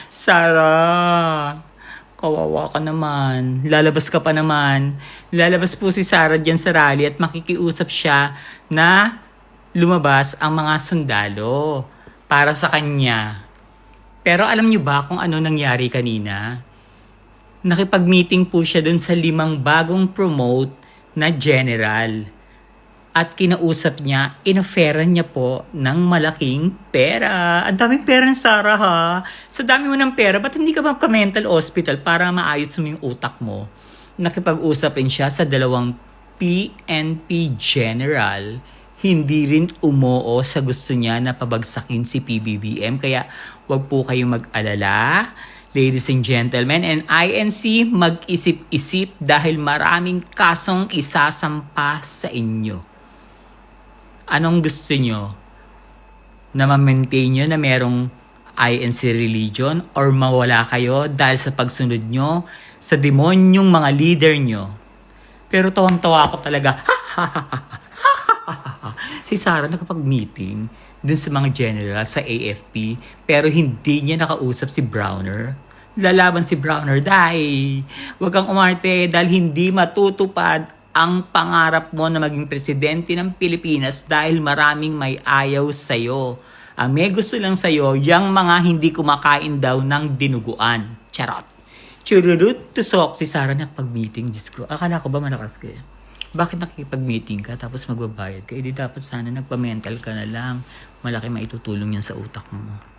Sarah, kawawa ka naman. Lalabas ka pa naman. Lalabas po si Sarah dyan sa rally at makikiusap siya na lumabas ang mga sundalo para sa kanya. Pero alam niyo ba kung ano nangyari kanina? Nakipag-meeting po siya dun sa 5 bagong promote na general. At kinausap niya, inoferan niya po ng malaking pera. Ang daming pera ng Sarah ha. Sa dami mo ng pera, ba't hindi ka ka-mental hospital para maayos mo yung utak mo? Nakipag-usap rin siya sa 2 PNP general. Hindi rin umoo sa gusto niya na pabagsakin si PBBM. Kaya wag po kayong mag-alala. Ladies and gentlemen, and INC, mag-isip-isip dahil maraming kasong isasampa sa inyo. Anong gusto nyo? Na ma-maintain nyo na merong INC religion or mawala kayo dahil sa pagsunod nyo sa demonyong mga leader nyo? Pero tawang-tawa ako talaga. Si Sarah nakapag-meeting dun sa mga general sa AFP pero hindi niya nakausap si Browner. Lalaban si Browner dahil wag kang umarte dahil hindi matutupad ang pangarap mo na maging presidente ng Pilipinas dahil maraming may ayaw sa'yo. Ang may gusto lang sa'yo, yung mga hindi kumakain daw ng dinuguan. Charot. Chururut, tusok si Sarah nakapag-meeting. Diyos ko, akala ko ba malakas ka? Bakit nakikipag-meeting ka tapos magbabayad ka? Di dapat sana nagpa-mental ka na lang. Malaki maitutulong yan sa utak mo.